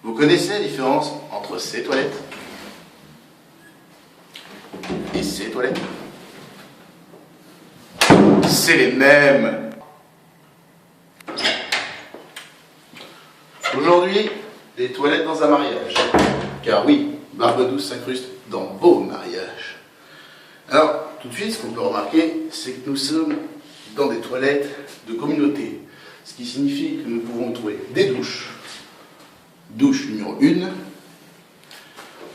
Vous connaissez la différence entre ces toilettes et ces toilettes? C'est les mêmes. Aujourd'hui, les toilettes dans un mariage. Car oui, Barbe Douce s'incruste dans vos mariages. Alors, tout de suite, ce qu'on peut remarquer, c'est que nous sommes dans des toilettes de communauté. Ce qui signifie que nous pouvons trouver des douches. Douche numéro 1,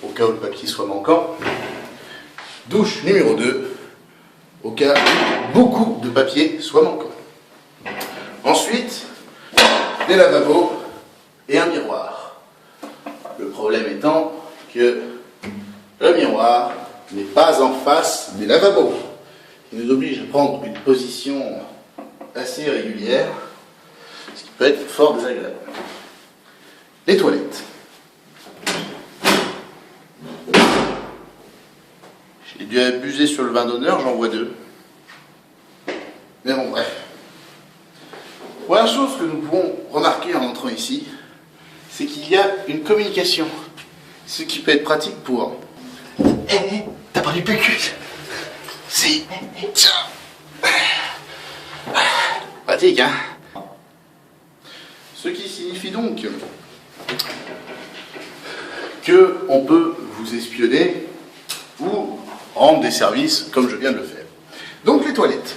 au cas où le papier soit manquant. Douche numéro 2, au cas où beaucoup de papier soit manquant. Ensuite, des lavabos et un miroir. Le problème étant que le miroir n'est pas en face des lavabos. Il nous oblige à prendre une position assez régulière, ce qui peut être fort désagréable. Les toilettes. J'ai dû abuser sur le vin d'honneur, j'en vois 2. Mais bon, bref. Première chose que nous pouvons remarquer en entrant ici, c'est qu'il y a une communication. Ce qui peut être pratique pour... t'as pas du PQ? Si. Tiens. Pratique, hein? Ce qui signifie donc qu'on peut vous espionner ou rendre des services comme je viens de le faire. Donc les toilettes.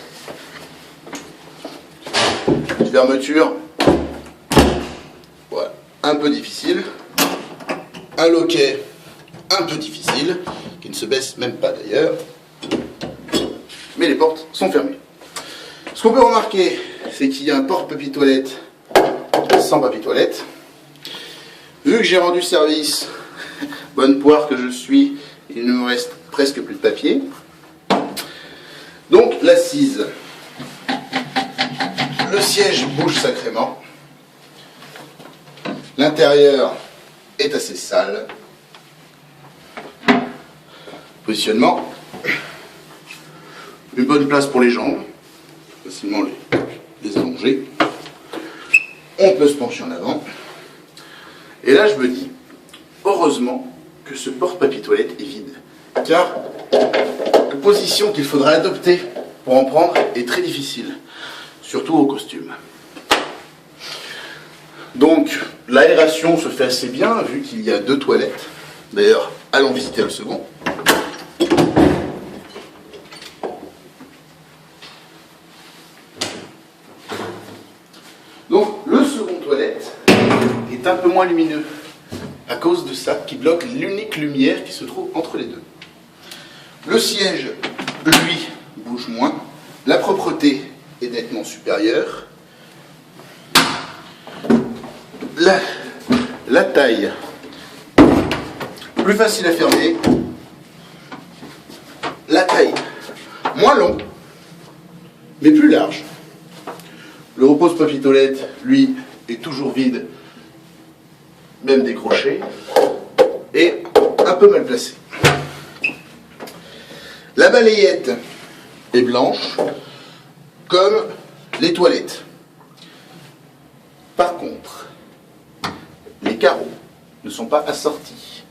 Fermeture, voilà, un peu difficile. Un loquet un peu difficile, qui ne se baisse même pas d'ailleurs. Mais les portes sont fermées. Ce qu'on peut remarquer, c'est qu'il y a un porte-papier toilette sans papier toilette. Vu que j'ai rendu service, bonne poire que je suis, il ne me reste presque plus de papier. Donc l'assise. Le siège bouge sacrément. L'intérieur est assez sale. Positionnement. Une bonne place pour les jambes. Facilement les allonger. On peut se pencher en avant. Et là, je me dis, heureusement que ce porte-papier toilette est vide. Car la position qu'il faudra adopter pour en prendre est très difficile. Surtout au costume. Donc, l'aération se fait assez bien, vu qu'il y a 2 toilettes. D'ailleurs, allons visiter le second. Donc, le second toilette est un peu moins lumineux, à cause de ça, qui bloque l'unique lumière qui se trouve entre les deux. Le siège, lui, bouge moins. La propreté est nettement supérieure. La taille, plus facile à fermer. La taille, moins long, mais plus large. Le repose-papier toilette, lui, est toujours vide, même décroché, et un peu mal placé. La balayette est blanche, comme les toilettes. Par contre, les carreaux ne sont pas assortis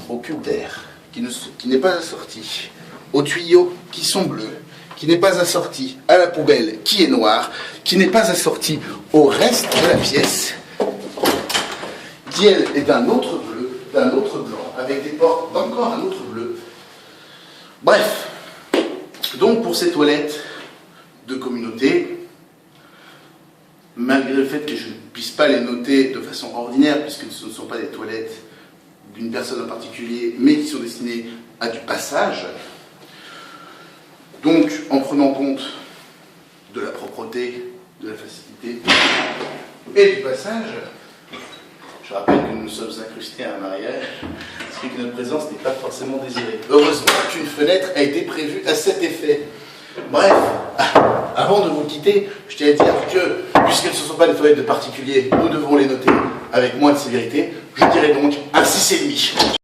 au cube d'air, qui n'est pas assorti aux tuyaux qui sont bleus, qui n'est pas assorti à la poubelle qui est noire, qui n'est pas assorti au reste de la pièce, qui elle est d'un autre bleu, d'un autre blanc, avec des portes d'encore un autre bleu. Bref, donc pour ces toilettes de communauté, malgré le fait que je ne puisse pas les noter de façon ordinaire, puisque ce ne sont pas des toilettes d'une personne en particulier, mais qui sont destinées à du passage, donc en prenant compte de la propreté, de la facilité et du passage, je rappelle que nous sommes incrustés à un mariage, ce qui fait que notre présence n'est pas forcément désirée. Heureusement qu'une fenêtre a été prévue à cet effet. Bref, avant de vous quitter, je tiens à dire que, puisque ce ne sont pas des toilettes de particuliers, nous devons les noter avec moins de sévérité. Je dirais donc un 6,5.